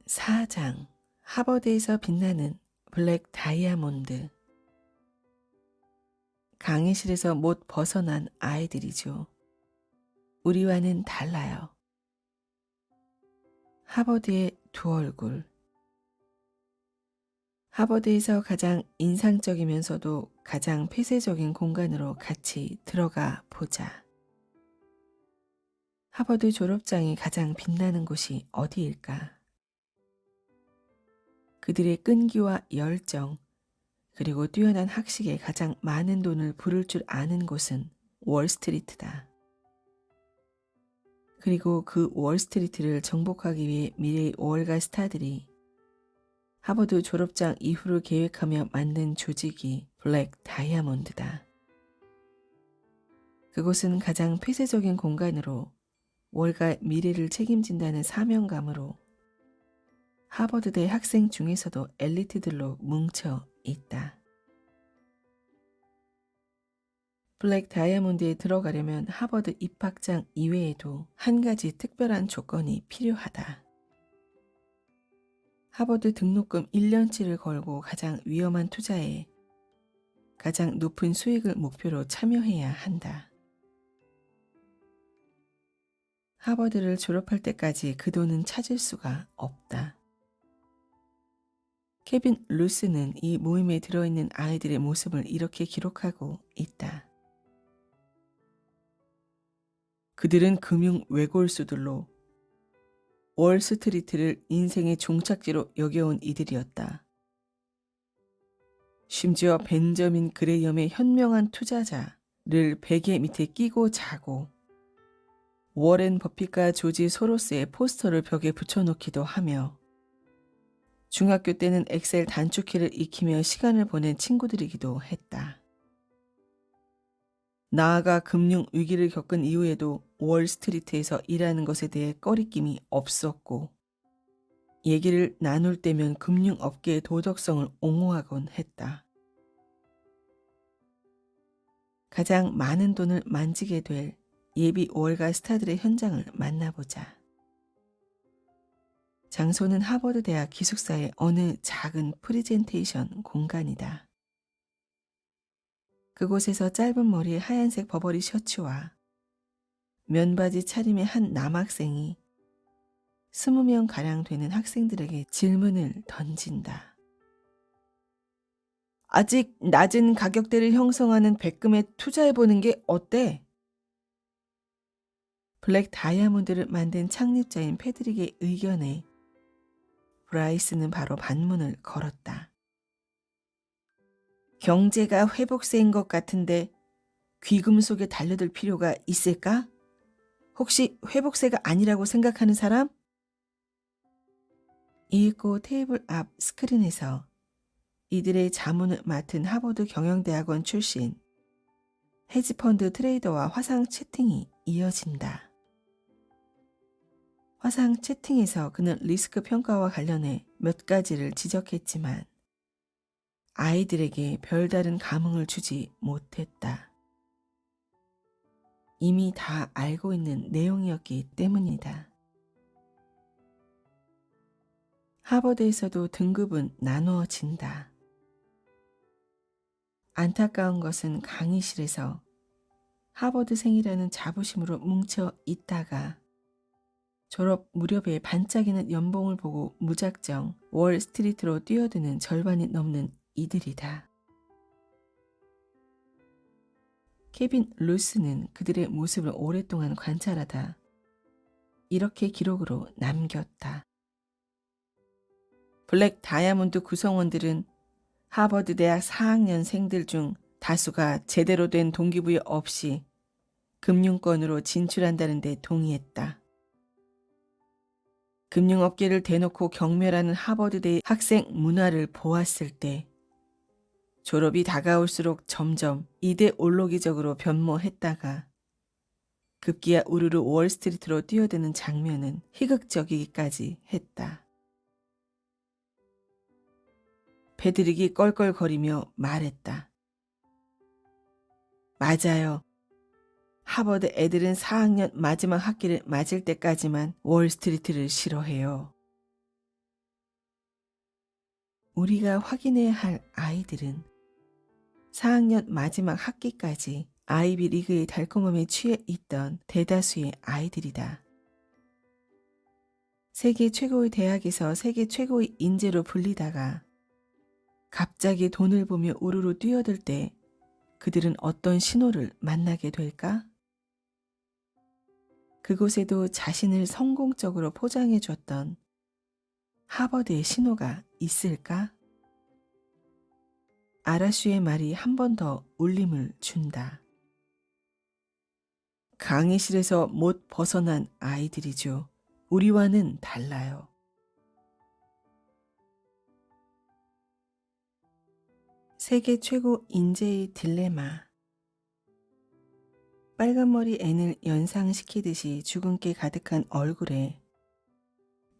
4장 하버드에서 빛나는 블랙 다이아몬드. 강의실에서 못 벗어난 아이들이죠. 우리와는 달라요. 하버드의 두 얼굴. 하버드에서 가장 인상적이면서도 가장 폐쇄적인 공간으로 같이 들어가 보자. 하버드 졸업장이 가장 빛나는 곳이 어디일까? 그들의 끈기와 열정, 그리고 뛰어난 학식에 가장 많은 돈을 부를 줄 아는 곳은 월스트리트다. 그리고 그 월스트리트를 정복하기 위해 미래의 월가 스타들이 하버드 졸업장 이후를 계획하며 만든 조직이 블랙 다이아몬드다. 그곳은 가장 폐쇄적인 공간으로 월가 미래를 책임진다는 사명감으로 하버드대 학생 중에서도 엘리트들로 뭉쳐 있다. 블랙 다이아몬드에 들어가려면 하버드 입학장 이외에도 한 가지 특별한 조건이 필요하다. 하버드 등록금 1년치를 걸고 가장 위험한 투자에 가장 높은 수익을 목표로 참여해야 한다. 하버드를 졸업할 때까지 그 돈은 찾을 수가 없다. 케빈 루스는 이 모임에 들어있는 아이들의 모습을 이렇게 기록하고 있다. 그들은 금융 외골수들로 월스트리트를 인생의 종착지로 여겨온 이들이었다. 심지어 벤저민 그레이엄의 현명한 투자자를 베개 밑에 끼고 자고 워렌 버핏과 조지 소로스의 포스터를 벽에 붙여놓기도 하며 중학교 때는 엑셀 단축키를 익히며 시간을 보낸 친구들이기도 했다. 나아가 금융 위기를 겪은 이후에도 월스트리트에서 일하는 것에 대해 꺼리낌이 없었고 얘기를 나눌 때면 금융업계의 도덕성을 옹호하곤 했다. 가장 많은 돈을 만지게 될 예비 월가 스타들의 현장을 만나보자. 장소는 하버드 대학 기숙사의 어느 작은 프리젠테이션 공간이다. 그곳에서 짧은 머리에 하얀색 버버리 셔츠와 면바지 차림의 한 남학생이 20명가량 되는 학생들에게 질문을 던진다. 아직 낮은 가격대를 형성하는 백금에 투자해보는 게 어때? 블랙 다이아몬드를 만든 창립자인 패드릭의 의견에 브라이스는 바로 반문을 걸었다. 경제가 회복세인 것 같은데 귀금 속에 달려들 필요가 있을까? 혹시 회복세가 아니라고 생각하는 사람? 읽고 테이블 앞 스크린에서 이들의 자문을 맡은 하버드 경영대학원 출신 헤지펀드 트레이더와 화상 채팅이 이어진다. 화상 채팅에서 그는 리스크 평가와 관련해 몇 가지를 지적했지만 아이들에게 별다른 감흥을 주지 못했다. 이미 다 알고 있는 내용이었기 때문이다. 하버드에서도 등급은 나누어진다. 안타까운 것은 강의실에서 하버드생이라는 자부심으로 뭉쳐 있다가 졸업 무렵에 반짝이는 연봉을 보고 무작정 월스트리트로 뛰어드는 절반이 넘는 이들이다. 케빈 루스는 그들의 모습을 오랫동안 관찰하다 이렇게 기록으로 남겼다. 블랙 다이아몬드 구성원들은 하버드 대학 4학년생들 중 다수가 제대로 된 동기부여 없이 금융권으로 진출한다는 데 동의했다. 금융업계를 대놓고 경멸하는 하버드대의 학생 문화를 보았을 때 졸업이 다가올수록 점점 이데올로기적으로 변모했다가 급기야 우르르 월스트리트로 뛰어드는 장면은 희극적이기까지 했다. 패드릭이 껄껄거리며 말했다. 맞아요. 하버드 애들은 4학년 마지막 학기를 맞을 때까지만 월스트리트를 싫어해요. 우리가 확인해야 할 아이들은 4학년 마지막 학기까지 아이비 리그의 달콤함에 취해 있던 대다수의 아이들이다. 세계 최고의 대학에서 세계 최고의 인재로 불리다가 갑자기 돈을 보며 우르르 뛰어들 때 그들은 어떤 신호를 만나게 될까? 그곳에도 자신을 성공적으로 포장해 줬던 하버드의 신호가 있을까? 아라슈의 말이 한 번 더 울림을 준다. 강의실에서 못 벗어난 아이들이죠. 우리와는 달라요. 세계 최고 인재의 딜레마. 빨간머리 앤을 연상시키듯이 주근깨 가득한 얼굴에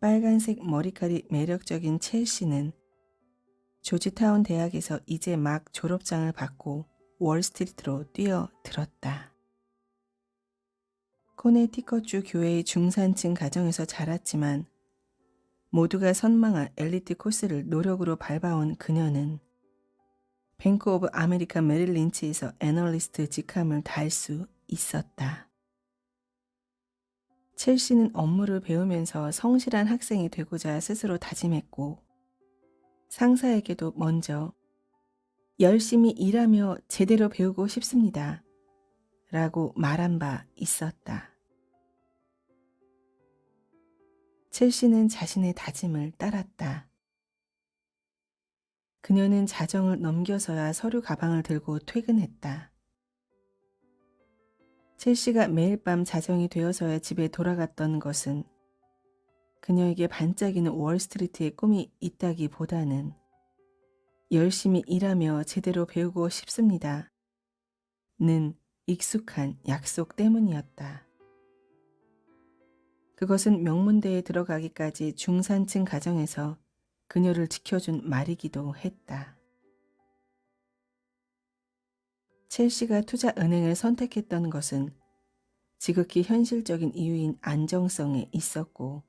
빨간색 머리칼이 매력적인 첼시는 조지타운 대학에서 이제 막 졸업장을 받고 월스트리트로 뛰어들었다. 코네티컷주 교회의 중산층 가정에서 자랐지만 모두가 선망할 엘리트 코스를 노력으로 밟아온 그녀는 뱅크 오브 아메리카 메릴 린치에서 애널리스트 직함을 달 수 있었다. 첼시는 업무를 배우면서 성실한 학생이 되고자 스스로 다짐했고 상사에게도 먼저 열심히 일하며 제대로 배우고 싶습니다. 라고 말한 바 있었다. 첼시는 자신의 다짐을 따랐다. 그녀는 자정을 넘겨서야 서류 가방을 들고 퇴근했다. 첼시가 매일 밤 자정이 되어서야 집에 돌아갔던 것은 그녀에게 반짝이는 월스트리트의 꿈이 있다기보다는 열심히 일하며 제대로 배우고 싶습니다. 는 익숙한 약속 때문이었다. 그것은 명문대에 들어가기까지 중산층 가정에서 그녀를 지켜준 말이기도 했다. 첼시가 투자은행을 선택했던 것은 지극히 현실적인 이유인 안정성에 있었고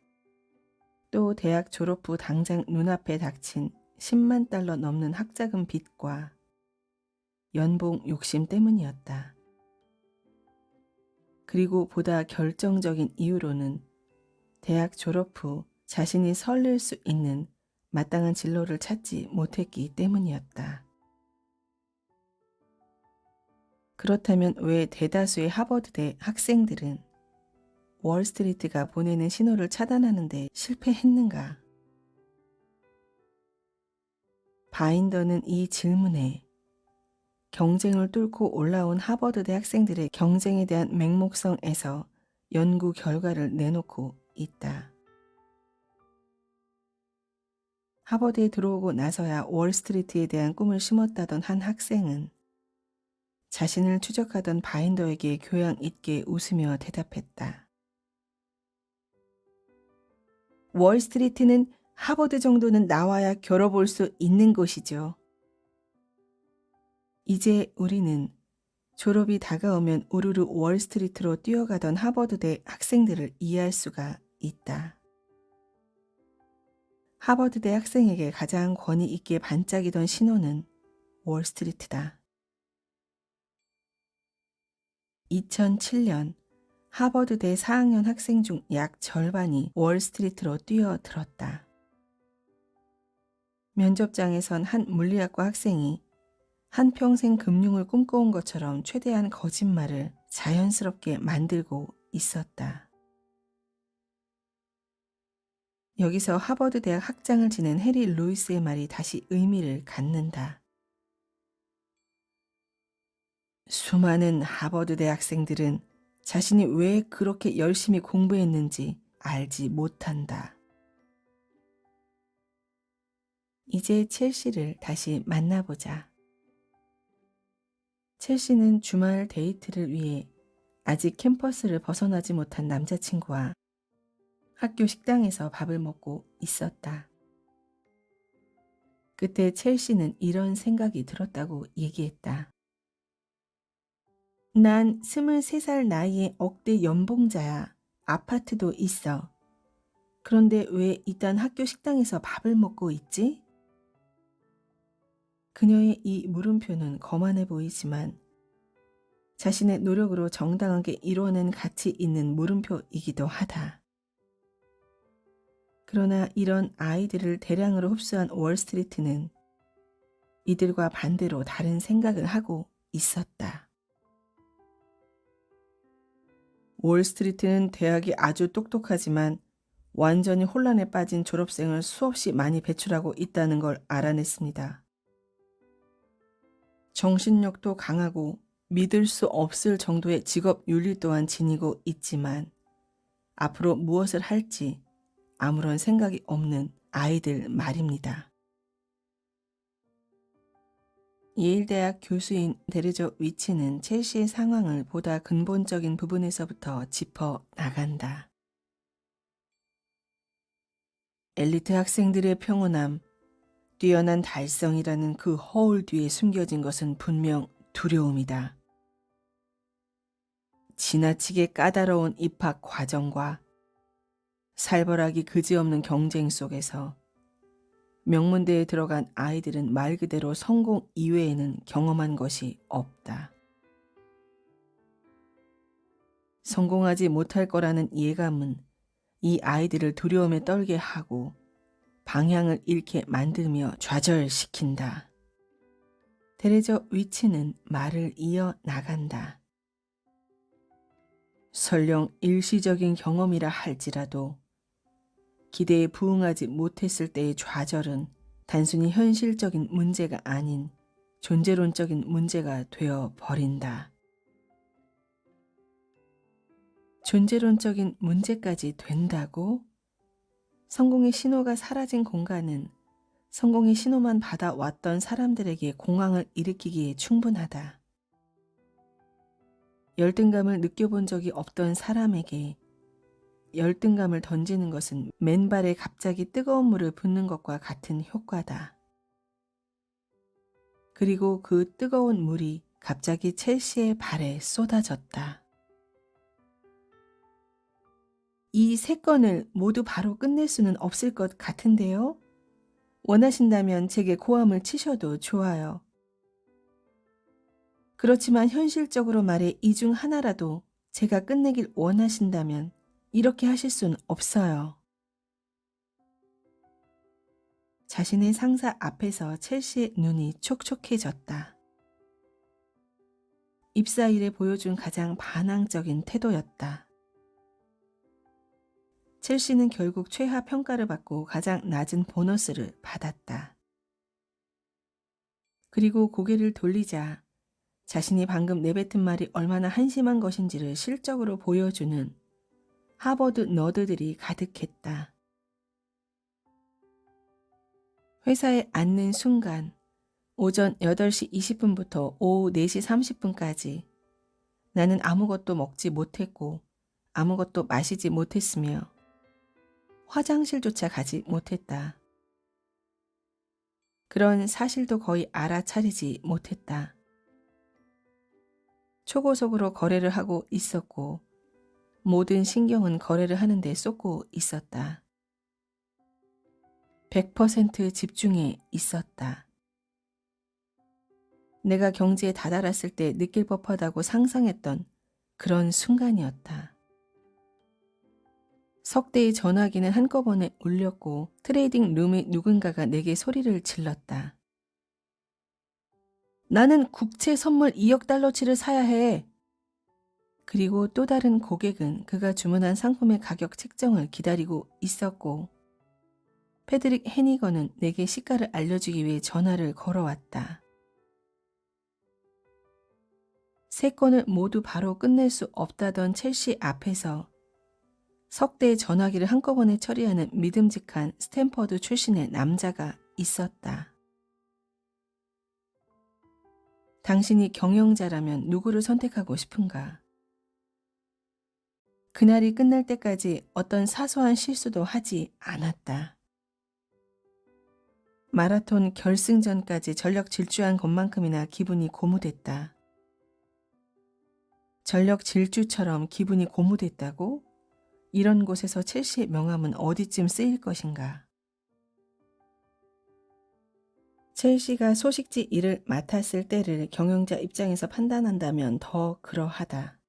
또 대학 졸업 후 당장 눈앞에 닥친 10만 달러 넘는 학자금 빚과 연봉 욕심 때문이었다. 그리고 보다 결정적인 이유로는 대학 졸업 후 자신이 설릴 수 있는 마땅한 진로를 찾지 못했기 때문이었다. 그렇다면 왜 대다수의 하버드대 학생들은 월스트리트가 보내는 신호를 차단하는 데 실패했는가? 바인더는 이 질문에 경쟁을 뚫고 올라온 하버드대 학생들의 경쟁에 대한 맹목성에서 연구 결과를 내놓고 있다. 하버드에 들어오고 나서야 월스트리트에 대한 꿈을 심었다던 한 학생은 자신을 추적하던 바인더에게 교양 있게 웃으며 대답했다. 월스트리트는 하버드 정도는 나와야 겨뤄볼 수 있는 곳이죠. 이제 우리는 졸업이 다가오면 우르르 월스트리트로 뛰어가던 하버드대 학생들을 이해할 수가 있다. 하버드대 학생에게 가장 권위 있게 반짝이던 신호는 월스트리트다. 2007년 하버드대 4학년 학생 중 약 절반이 월스트리트로 뛰어들었다. 면접장에선 한 물리학과 학생이 한평생 금융을 꿈꿔온 것처럼 최대한 거짓말을 자연스럽게 만들고 있었다. 여기서 하버드 대학 학장을 지낸 해리 루이스의 말이 다시 의미를 갖는다. 수많은 하버드 대학생들은 자신이 왜 그렇게 열심히 공부했는지 알지 못한다. 이제 첼시를 다시 만나보자. 첼시는 주말 데이트를 위해 아직 캠퍼스를 벗어나지 못한 남자친구와 학교 식당에서 밥을 먹고 있었다. 그때 첼시는 이런 생각이 들었다고 얘기했다. 난 23살 나이에 억대 연봉자야. 아파트도 있어. 그런데 왜 이딴 학교 식당에서 밥을 먹고 있지? 그녀의 이 물음표는 거만해 보이지만 자신의 노력으로 정당하게 이루어낸 가치 있는 물음표이기도 하다. 그러나 이런 아이들을 대량으로 흡수한 월스트리트는 이들과 반대로 다른 생각을 하고 있었다. 월스트리트는 대학이 아주 똑똑하지만 완전히 혼란에 빠진 졸업생을 수없이 많이 배출하고 있다는 걸 알아냈습니다. 정신력도 강하고 믿을 수 없을 정도의 직업 윤리 또한 지니고 있지만 앞으로 무엇을 할지 아무런 생각이 없는 아이들 말입니다. 예일대학 교수인 데르저 위치는 첼시의 상황을 보다 근본적인 부분에서부터 짚어 나간다. 엘리트 학생들의 평온함, 뛰어난 달성이라는 그 허울 뒤에 숨겨진 것은 분명 두려움이다. 지나치게 까다로운 입학 과정과 살벌하기 그지없는 경쟁 속에서 명문대에 들어간 아이들은 말 그대로 성공 이외에는 경험한 것이 없다. 성공하지 못할 거라는 예감은 이 아이들을 두려움에 떨게 하고 방향을 잃게 만들며 좌절시킨다. 데레저 위치는 말을 이어 나간다. 설령 일시적인 경험이라 할지라도 기대에 부응하지 못했을 때의 좌절은 단순히 현실적인 문제가 아닌 존재론적인 문제가 되어 버린다. 존재론적인 문제까지 된다고? 성공의 신호가 사라진 공간은 성공의 신호만 받아왔던 사람들에게 공황을 일으키기에 충분하다. 열등감을 느껴본 적이 없던 사람에게 열등감을 던지는 것은 맨발에 갑자기 뜨거운 물을 붓는 것과 같은 효과다. 그리고 그 뜨거운 물이 갑자기 첼시의 발에 쏟아졌다. 이 세 건을 모두 바로 끝낼 수는 없을 것 같은데요. 원하신다면 제게 고함을 치셔도 좋아요. 그렇지만 현실적으로 말해 이 중 하나라도 제가 끝내길 원하신다면 이렇게 하실 수는 없어요. 자신의 상사 앞에서 첼시의 눈이 촉촉해졌다. 입사일에 보여준 가장 반항적인 태도였다. 첼시는 결국 최하 평가를 받고 가장 낮은 보너스를 받았다. 그리고 고개를 돌리자 자신이 방금 내뱉은 말이 얼마나 한심한 것인지를 실적으로 보여주는 하버드 너드들이 가득했다. 회사에 앉는 순간 오전 8시 20분부터 오후 4시 30분까지 나는 아무것도 먹지 못했고 아무것도 마시지 못했으며 화장실조차 가지 못했다. 그런 사실도 거의 알아차리지 못했다. 초고속으로 거래를 하고 있었고 모든 신경은 거래를 하는 데 쏟고 있었다. 100% 집중해 있었다. 내가 경지에 다다랐을 때 느낄 법하다고 상상했던 그런 순간이었다. 석 대의 전화기는 한꺼번에 울렸고 트레이딩 룸의 누군가가 내게 소리를 질렀다. 나는 국채 선물 2억 달러치를 사야 해. 그리고 또 다른 고객은 그가 주문한 상품의 가격 책정을 기다리고 있었고 패드릭 해니건은 내게 시가를 알려주기 위해 전화를 걸어왔다. 세 건을 모두 바로 끝낼 수 없다던 첼시 앞에서 석 대의 전화기를 한꺼번에 처리하는 믿음직한 스탠퍼드 출신의 남자가 있었다. 당신이 경영자라면 누구를 선택하고 싶은가? 그날이 끝날 때까지 어떤 사소한 실수도 하지 않았다. 마라톤 결승전까지 전력 질주한 것만큼이나 기분이 고무됐다. 전력 질주처럼 기분이 고무됐다고? 이런 곳에서 첼시의 명함은 어디쯤 쓰일 것인가? 첼시가 소식지 일을 맡았을 때를 경영자 입장에서 판단한다면 더 그러하다.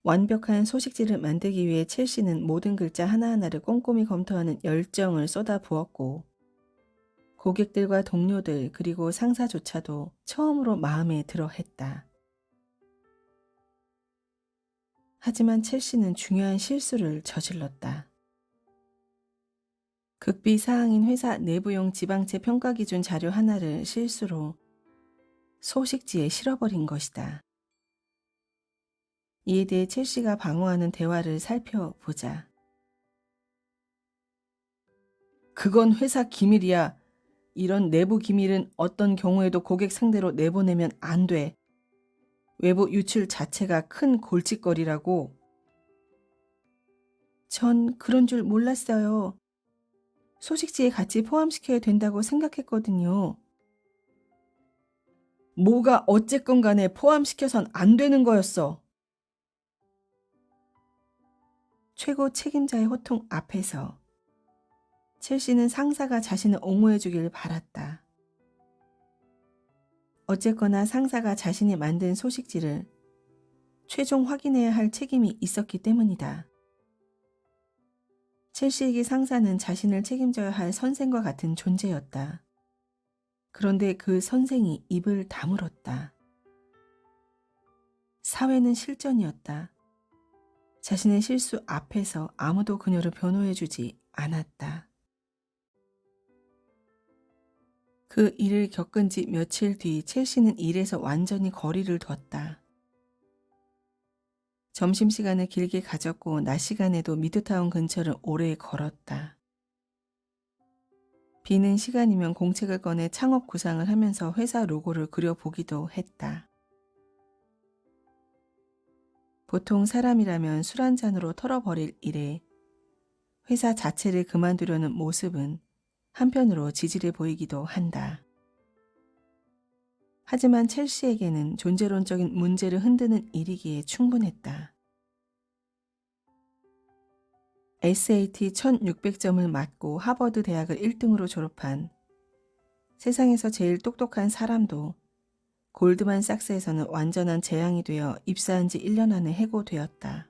완벽한 소식지를 만들기 위해 첼시는 모든 글자 하나하나를 꼼꼼히 검토하는 열정을 쏟아부었고, 고객들과 동료들 그리고 상사조차도 처음으로 마음에 들어 했다. 하지만 첼시는 중요한 실수를 저질렀다. 극비 사항인 회사 내부용 지방채 평가 기준 자료 하나를 실수로 소식지에 실어버린 것이다. 이에 대해 첼시가 방어하는 대화를 살펴보자. 그건 회사 기밀이야. 이런 내부 기밀은 어떤 경우에도 고객 상대로 내보내면 안 돼. 외부 유출 자체가 큰 골칫거리라고. 전 그런 줄 몰랐어요. 소식지에 같이 포함시켜야 된다고 생각했거든요. 뭐가 어쨌건 간에 포함시켜선 안 되는 거였어. 최고 책임자의 호통 앞에서 첼시는 상사가 자신을 옹호해 주길 바랐다. 어쨌거나 상사가 자신이 만든 소식지를 최종 확인해야 할 책임이 있었기 때문이다. 첼시에게 상사는 자신을 책임져야 할 선생과 같은 존재였다. 그런데 그 선생이 입을 다물었다. 사회는 실전이었다. 자신의 실수 앞에서 아무도 그녀를 변호해주지 않았다. 그 일을 겪은 지 며칠 뒤 첼시는 일에서 완전히 거리를 뒀다. 점심시간을 길게 가졌고 낮 시간에도 미드타운 근처를 오래 걸었다. 비는 시간이면 공책을 꺼내 창업 구상을 하면서 회사 로고를 그려보기도 했다. 보통 사람이라면 술 한 잔으로 털어버릴 일에 회사 자체를 그만두려는 모습은 한편으로 지질해 보이기도 한다. 하지만 첼시에게는 존재론적인 문제를 흔드는 일이기에 충분했다. SAT 1600점을 맞고 하버드 대학을 1등으로 졸업한 세상에서 제일 똑똑한 사람도 골드만삭스에서는 완전한 재앙이 되어 입사한 지 1년 안에 해고되었다.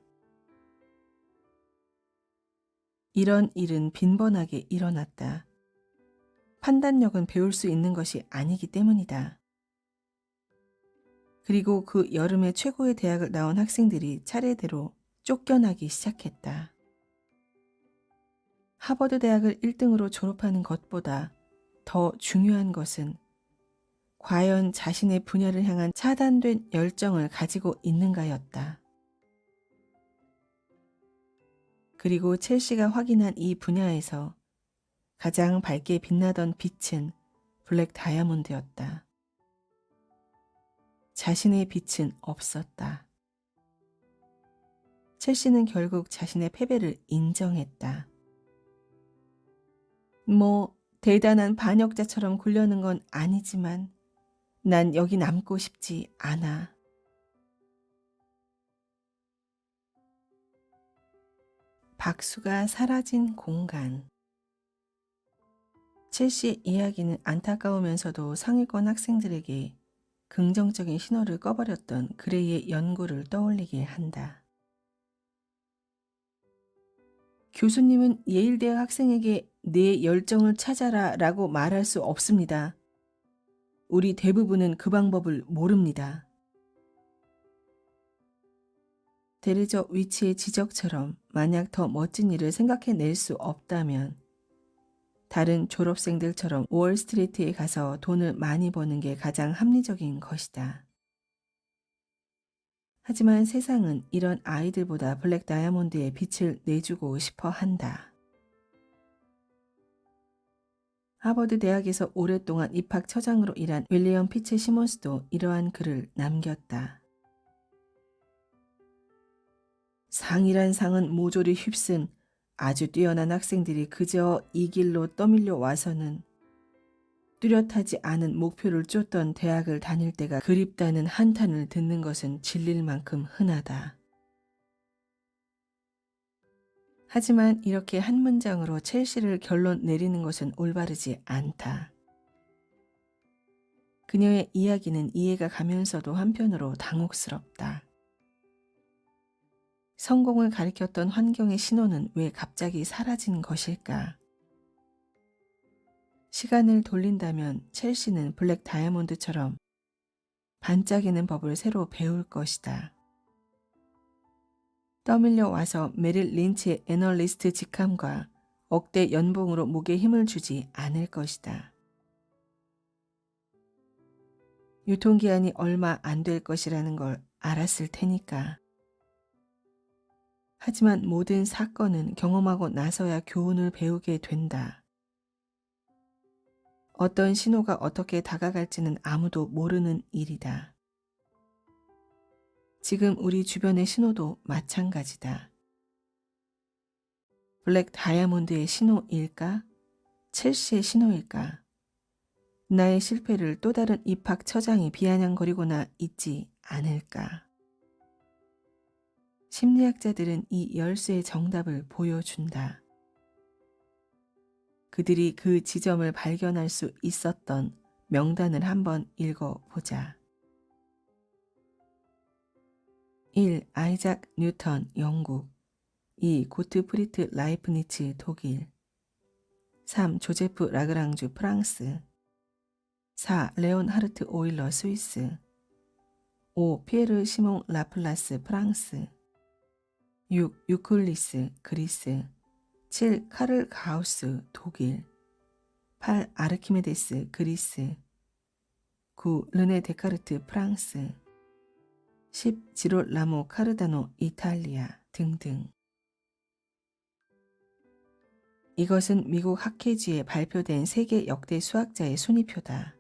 이런 일은 빈번하게 일어났다. 판단력은 배울 수 있는 것이 아니기 때문이다. 그리고 그 여름에 최고의 대학을 나온 학생들이 차례대로 쫓겨나기 시작했다. 하버드 대학을 1등으로 졸업하는 것보다 더 중요한 것은 과연 자신의 분야를 향한 차단된 열정을 가지고 있는가였다. 그리고 첼시가 확인한 이 분야에서 가장 밝게 빛나던 빛은 블랙 다이아몬드였다. 자신의 빛은 없었다. 첼시는 결국 자신의 패배를 인정했다. 대단한 반역자처럼 굴려는 건 아니지만 난 여기 남고 싶지 않아. 박수가 사라진 공간. 첼시의 이야기는 안타까우면서도 상위권 학생들에게 긍정적인 신호를 꺼버렸던 그레이의 연구를 떠올리게 한다. 교수님은 예일대학 학생에게 내 열정을 찾아라 라고 말할 수 없습니다. 우리 대부분은 그 방법을 모릅니다. 데레저 위치의 지적처럼 만약 더 멋진 일을 생각해낼 수 없다면 다른 졸업생들처럼 월스트리트에 가서 돈을 많이 버는 게 가장 합리적인 것이다. 하지만 세상은 이런 아이들보다 블랙 다이아몬드에 빛을 내주고 싶어 한다. 하버드 대학에서 오랫동안 입학처장으로 일한 윌리엄 피츠 시몬스도 이러한 글을 남겼다. 상이란 상은 모조리 휩쓴 아주 뛰어난 학생들이 그저 이 길로 떠밀려 와서는 뚜렷하지 않은 목표를 쫓던 대학을 다닐 때가 그립다는 한탄을 듣는 것은 질릴 만큼 흔하다. 하지만 이렇게 한 문장으로 첼시를 결론 내리는 것은 올바르지 않다. 그녀의 이야기는 이해가 가면서도 한편으로 당혹스럽다. 성공을 가리켰던 환경의 신호는 왜 갑자기 사라진 것일까? 시간을 돌린다면 첼시는 블랙 다이아몬드처럼 반짝이는 법을 새로 배울 것이다. 떠밀려 와서 메릴 린치의 애널리스트 직함과 억대 연봉으로 목에 힘을 주지 않을 것이다. 유통기한이 얼마 안 될 것이라는 걸 알았을 테니까. 하지만 모든 사건은 경험하고 나서야 교훈을 배우게 된다. 어떤 신호가 어떻게 다가갈지는 아무도 모르는 일이다. 지금 우리 주변의 신호도 마찬가지다. 블랙 다이아몬드의 신호일까? 첼시의 신호일까? 나의 실패를 또 다른 입학 처장이 비아냥거리거나 있지 않을까? 심리학자들은 이 열쇠의 정답을 보여준다. 그들이 그 지점을 발견할 수 있었던 명단을 한번 읽어보자. 1. 아이작 뉴턴 영국 2. 고트프리트 라이프니츠 독일 3. 조제프 라그랑주 프랑스 4. 레온하르트 오일러 스위스 5. 피에르 시몽 라플라스 프랑스 6. 유클리스 그리스 7. 카를 가우스 독일 8. 아르키메데스 그리스 9. 르네 데카르트 프랑스 10. 지롤라모 카르다노 이탈리아 등등. 이것은 미국 학회지에 발표된 세계 역대 수학자의 순위표다.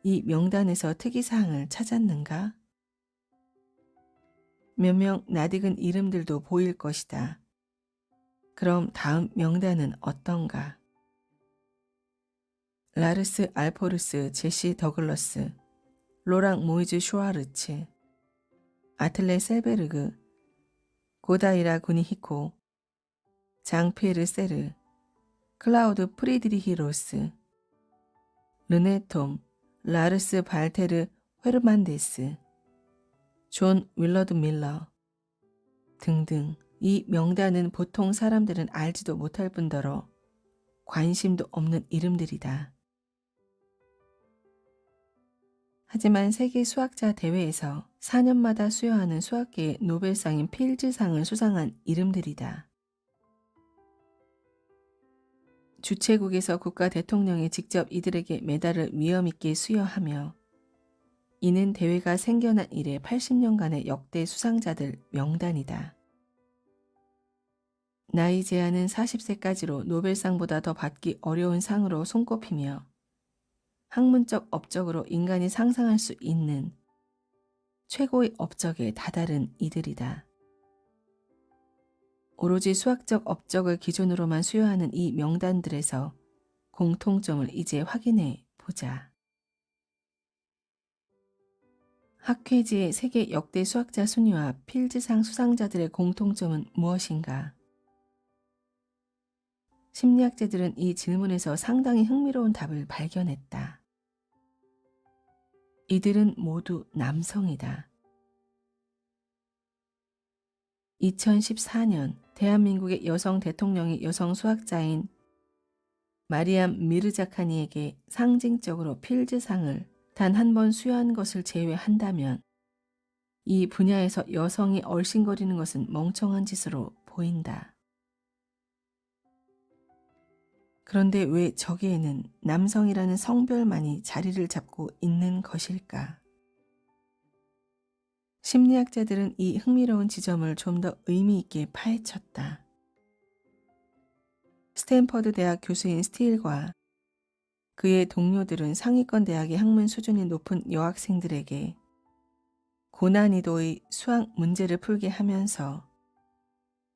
이 명단에서 특이사항을 찾았는가? 몇 명 낯익은 이름들도 보일 것이다. 그럼 다음 명단은 어떤가? 라르스 알포르스 제시 더글러스, 로랑 모이즈 슈아르츠, 아틀레 셀베르그, 고다이라 구니히코, 장피에르 세르, 클라우드 프리드리히 로스, 르네 톰, 라르스 발테르 헤르만데스, 존 윌러드 밀러 등등. 이 명단은 보통 사람들은 알지도 못할 뿐더러 관심도 없는 이름들이다. 하지만 세계 수학자 대회에서 4년마다 수여하는 수학계의 노벨상인 필즈상을 수상한 이름들이다. 주최국에서 국가 대통령이 직접 이들에게 메달을 위엄있게 수여하며 이는 대회가 생겨난 이래 80년간의 역대 수상자들 명단이다. 나이 제한은 40세까지로 노벨상보다 더 받기 어려운 상으로 손꼽히며 학문적 업적으로 인간이 상상할 수 있는 최고의 업적에 다다른 이들이다. 오로지 수학적 업적을 기준으로만 수여하는 이 명단들에서 공통점을 이제 확인해 보자. 학회지의 세계 역대 수학자 순위와 필즈상 수상자들의 공통점은 무엇인가? 심리학자들은 이 질문에서 상당히 흥미로운 답을 발견했다. 이들은 모두 남성이다. 2014년 대한민국의 여성 대통령이 여성 수학자인 마리암 미르자카니에게 상징적으로 필즈상을 단 한 번 수여한 것을 제외한다면 이 분야에서 여성이 얼씬거리는 것은 멍청한 짓으로 보인다. 그런데 왜 저기에는 남성이라는 성별만이 자리를 잡고 있는 것일까? 심리학자들은 이 흥미로운 지점을 좀 더 의미 있게 파헤쳤다. 스탠퍼드 대학 교수인 스틸과 그의 동료들은 상위권 대학의 학문 수준이 높은 여학생들에게 고난이도의 수학 문제를 풀게 하면서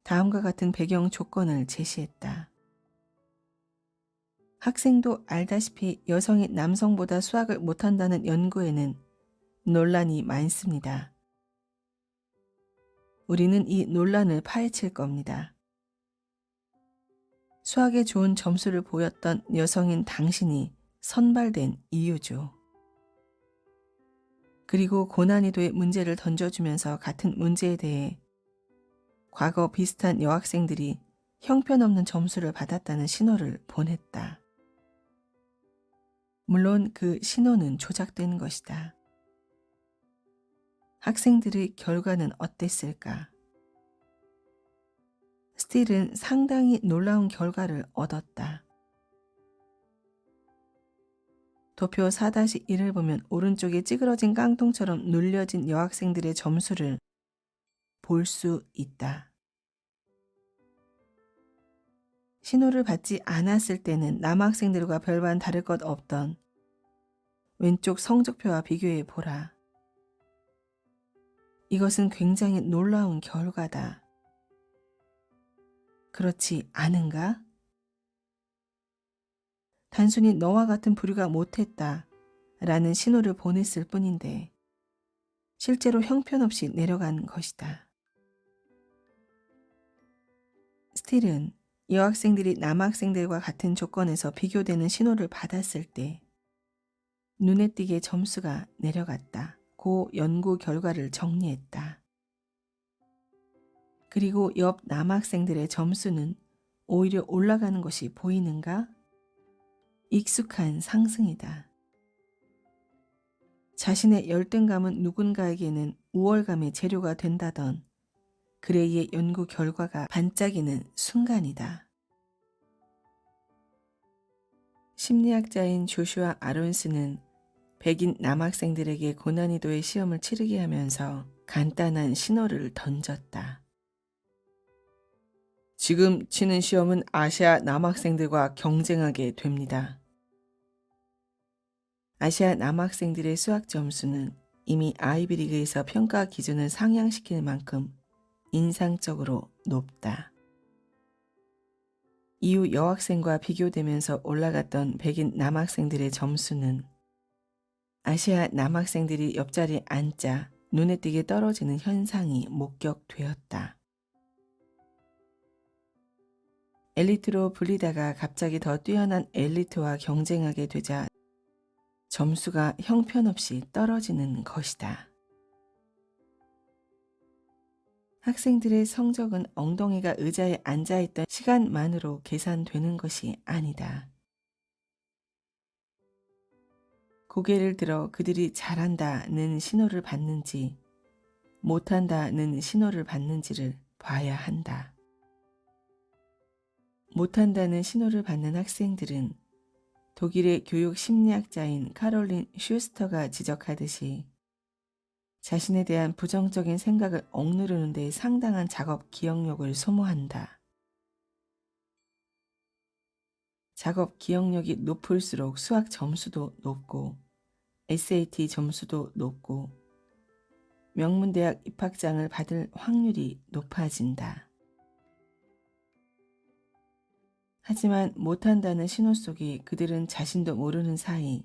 다음과 같은 배경 조건을 제시했다. 학생도 알다시피 여성이 남성보다 수학을 못한다는 연구에는 논란이 많습니다. 우리는 이 논란을 파헤칠 겁니다. 수학에 좋은 점수를 보였던 여성인 당신이 선발된 이유죠. 그리고 고난이도의 문제를 던져주면서 같은 문제에 대해 과거 비슷한 여학생들이 형편없는 점수를 받았다는 신호를 보냈다. 물론 그 신호는 조작된 것이다. 학생들의 결과는 어땠을까? 스틸은 상당히 놀라운 결과를 얻었다. 도표 4-1을 보면 오른쪽에 찌그러진 깡통처럼 눌려진 여학생들의 점수를 볼 수 있다. 신호를 받지 않았을 때는 남학생들과 별반 다를 것 없던 왼쪽 성적표와 비교해 보라. 이것은 굉장히 놀라운 결과다. 그렇지 않은가? 단순히 너와 같은 부류가 못했다 라는 신호를 보냈을 뿐인데 실제로 형편없이 내려간 것이다. 스틸은 여학생들이 남학생들과 같은 조건에서 비교되는 신호를 받았을 때 눈에 띄게 점수가 내려갔다. 고 연구 결과를 정리했다. 그리고 옆 남학생들의 점수는 오히려 올라가는 것이 보이는가? 익숙한 상승이다. 자신의 열등감은 누군가에게는 우월감의 재료가 된다던 그레이의 연구 결과가 반짝이는 순간이다. 심리학자인 조슈아 아론스는 백인 남학생들에게 고난이도의 시험을 치르게 하면서 간단한 신호를 던졌다. 지금 치는 시험은 아시아 남학생들과 경쟁하게 됩니다. 아시아 남학생들의 수학 점수는 이미 아이비리그에서 평가 기준을 상향시킬 만큼 인상적으로 높다. 이후 여학생과 비교되면서 올라갔던 백인 남학생들의 점수는 아시아 남학생들이 옆자리에 앉자 눈에 띄게 떨어지는 현상이 목격되었다. 엘리트로 불리다가 갑자기 더 뛰어난 엘리트와 경쟁하게 되자 점수가 형편없이 떨어지는 것이다. 학생들의 성적은 엉덩이가 의자에 앉아있던 시간만으로 계산되는 것이 아니다. 고개를 들어 그들이 잘한다는 신호를 받는지 못한다는 신호를 받는지를 봐야 한다. 못한다는 신호를 받는 학생들은 독일의 교육 심리학자인 카롤린 슈스터가 지적하듯이 자신에 대한 부정적인 생각을 억누르는 데 상당한 작업 기억력을 소모한다. 작업 기억력이 높을수록 수학 점수도 높고 SAT 점수도 높고 명문대학 입학장을 받을 확률이 높아진다. 하지만 못한다는 신호 속에 그들은 자신도 모르는 사이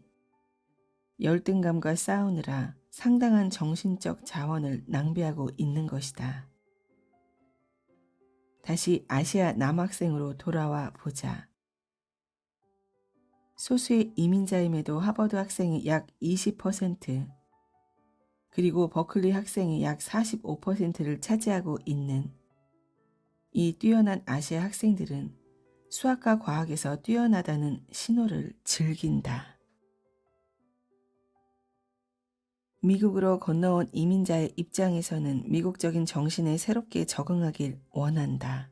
열등감과 싸우느라 상당한 정신적 자원을 낭비하고 있는 것이다. 다시 아시아 남학생으로 돌아와 보자. 소수의 이민자임에도 하버드 학생이 약 20%, 그리고 버클리 학생이 약 45%를 차지하고 있는 이 뛰어난 아시아 학생들은 수학과 과학에서 뛰어나다는 신호를 즐긴다. 미국으로 건너온 이민자의 입장에서는 미국적인 정신에 새롭게 적응하길 원한다.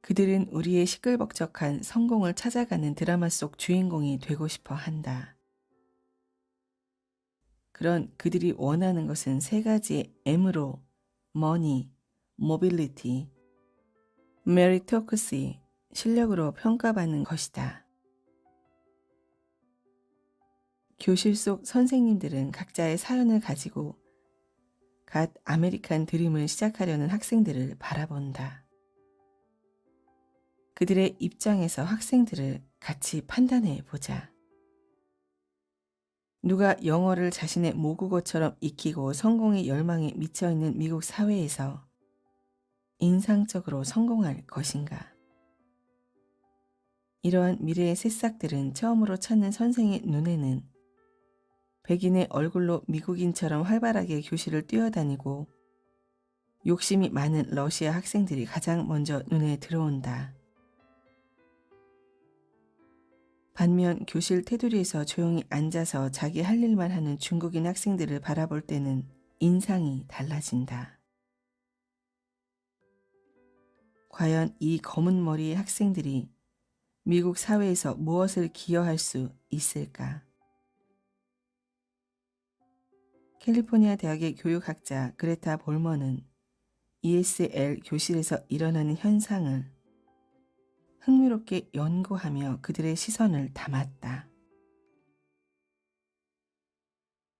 그들은 우리의 시끌벅적한 성공을 찾아가는 드라마 속 주인공이 되고 싶어 한다. 그런 그들이 원하는 것은 세 가지의 M으로 머니, 모빌리티, 메리토크시, 실력으로 평가받는 것이다. 교실 속 선생님들은 각자의 사연을 가지고 갓 아메리칸 드림을 시작하려는 학생들을 바라본다. 그들의 입장에서 학생들을 같이 판단해 보자. 누가 영어를 자신의 모국어처럼 익히고 성공의 열망에 미쳐있는 미국 사회에서 인상적으로 성공할 것인가? 이러한 미래의 새싹들은 처음으로 찾는 선생의 눈에는 백인의 얼굴로 미국인처럼 활발하게 교실을 뛰어다니고 욕심이 많은 러시아 학생들이 가장 먼저 눈에 들어온다. 반면 교실 테두리에서 조용히 앉아서 자기 할 일만 하는 중국인 학생들을 바라볼 때는 인상이 달라진다. 과연 이 검은 머리의 학생들이 미국 사회에서 무엇을 기여할 수 있을까? 캘리포니아 대학의 교육학자 그레타 볼먼은 ESL 교실에서 일어나는 현상을 흥미롭게 연구하며 그들의 시선을 담았다.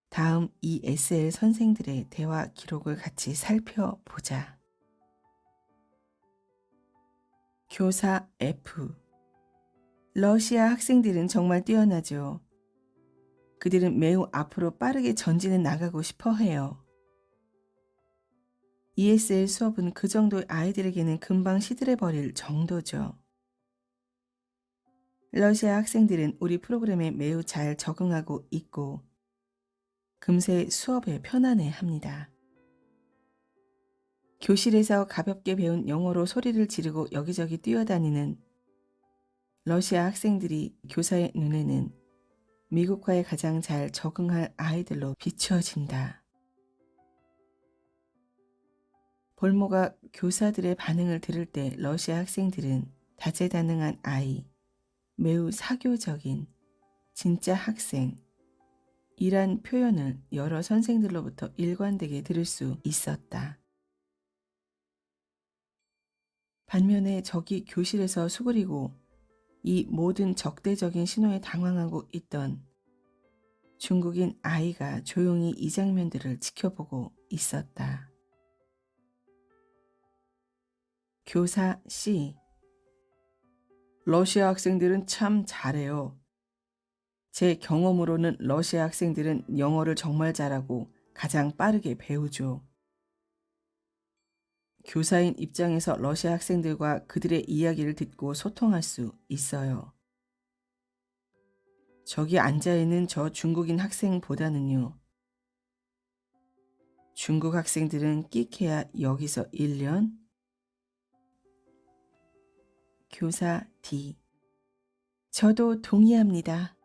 다음 ESL 선생들의 대화 기록을 같이 살펴보자. 교사 F. 러시아 학생들은 정말 뛰어나죠. 그들은 매우 앞으로 빠르게 전진해 나가고 싶어 해요. ESL 수업은 그 정도의 아이들에게는 금방 시들해버릴 정도죠. 러시아 학생들은 우리 프로그램에 매우 잘 적응하고 있고 금세 수업에 편안해합니다. 교실에서 가볍게 배운 영어로 소리를 지르고 여기저기 뛰어다니는 러시아 학생들이 교사의 눈에는 미국과에 가장 잘 적응할 아이들로 비추어진다. 볼모가 교사들의 반응을 들을 때 러시아 학생들은 다재다능한 아이, 매우 사교적인, 진짜 학생, 이란 표현을 여러 선생들로부터 일관되게 들을 수 있었다. 반면에 저기 교실에서 수그리고 이 모든 적대적인 신호에 당황하고 있던 중국인 아이가 조용히 이 장면들을 지켜보고 있었다. 교사 C. 러시아 학생들은 참 잘해요. 제 경험으로는 러시아 학생들은 영어를 정말 잘하고 가장 빠르게 배우죠. 교사인 입장에서 러시아 학생들과 그들의 이야기를 듣고 소통할 수 있어요. 저기 앉아있는 저 중국인 학생보다는요. 중국 학생들은 끽해야 여기서 1년? 교사 D. 저도 동의합니다.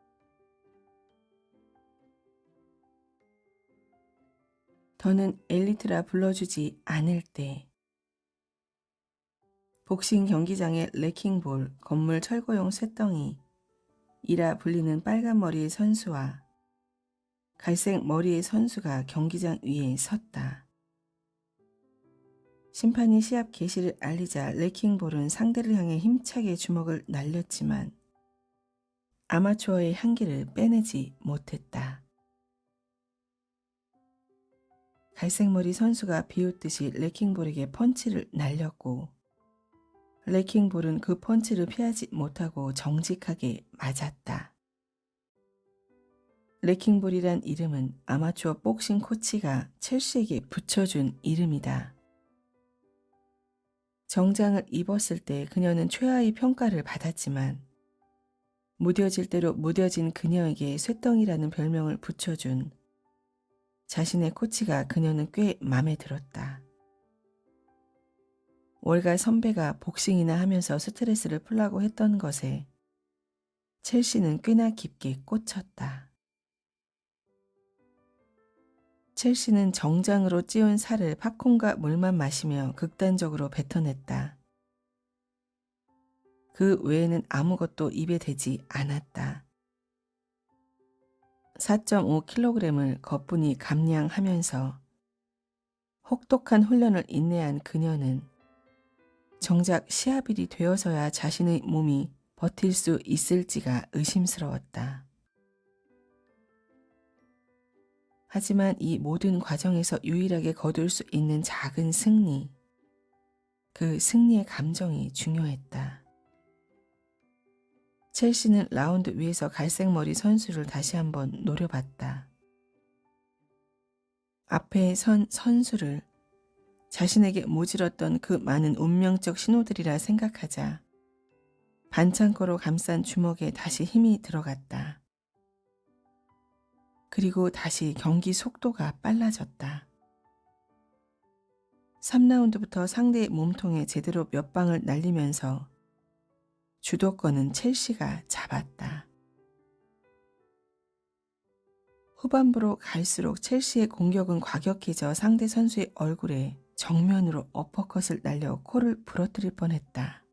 더는 엘리트라 불러주지 않을 때. 복싱 경기장의 레킹볼 건물 철거용 쇳덩이 이라 불리는 빨간 머리의 선수와 갈색 머리의 선수가 경기장 위에 섰다. 심판이 시합 개시를 알리자 레킹볼은 상대를 향해 힘차게 주먹을 날렸지만 아마추어의 향기를 빼내지 못했다. 갈색머리 선수가 비웃듯이 레킹볼에게 펀치를 날렸고 레킹볼은 그 펀치를 피하지 못하고 정직하게 맞았다. 레킹볼이란 이름은 아마추어 복싱 코치가 첼시에게 붙여준 이름이다. 정장을 입었을 때 그녀는 최하의 평가를 받았지만 무뎌질 대로 무뎌진 그녀에게 쇳덩이라는 별명을 붙여준 자신의 코치가 그녀는 꽤 마음에 들었다. 월가 선배가 복싱이나 하면서 스트레스를 풀라고 했던 것에 첼시는 꽤나 깊게 꽂혔다. 첼시는 정장으로 찌운 살을 팝콘과 물만 마시며 극단적으로 뱉어냈다. 그 외에는 아무것도 입에 대지 않았다. 4.5kg을 거뿐히 감량하면서 혹독한 훈련을 인내한 그녀는 정작 시합일이 되어서야 자신의 몸이 버틸 수 있을지가 의심스러웠다. 하지만 이 모든 과정에서 유일하게 거둘 수 있는 작은 승리, 그 승리의 감정이 중요했다. 첼시는 라운드 위에서 갈색머리 선수를 다시 한번 노려봤다. 앞에 선 선수를 자신에게 모질었던 그 많은 운명적 신호들이라 생각하자 반창고로 감싼 주먹에 다시 힘이 들어갔다. 그리고 다시 경기 속도가 빨라졌다. 3라운드부터 상대의 몸통에 제대로 몇 방을 날리면서 주도권은 첼시가 잡았다. 후반부로 갈수록 첼시의 공격은 과격해져 상대 선수의 얼굴에 정면으로 어퍼컷을 날려 코를 부러뜨릴 뻔했다.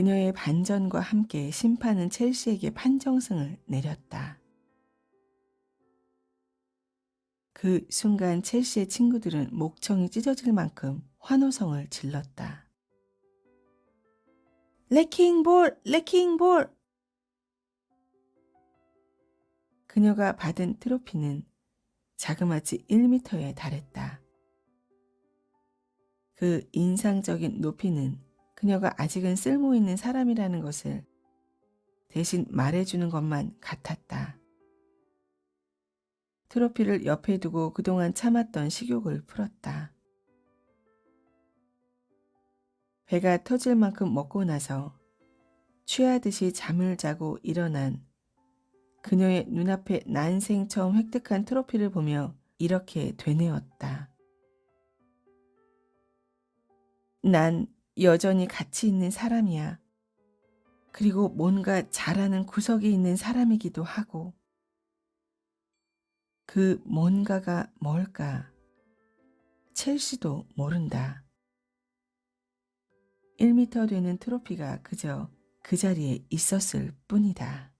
그녀의 반전과 함께 심판은 첼시에게 판정승을 내렸다. 그 순간 첼시의 친구들은 목청이 찢어질 만큼 환호성을 질렀다. 레킹볼! 레킹볼! 그녀가 받은 트로피는 자그마치 1m에 달했다. 그 인상적인 높이는 그녀가 아직은 쓸모있는 사람이라는 것을 대신 말해주는 것만 같았다. 트로피를 옆에 두고 그동안 참았던 식욕을 풀었다. 배가 터질 만큼 먹고 나서 취하듯이 잠을 자고 일어난 그녀의 눈앞에 난생 처음 획득한 트로피를 보며 이렇게 되뇌었다. 난 여전히 가치 있는 사람이야. 그리고 뭔가 잘하는 구석이 있는 사람이기도 하고. 그 뭔가가 뭘까? 첼시도 모른다. 1m 되는 트로피가 그저 그 자리에 있었을 뿐이다.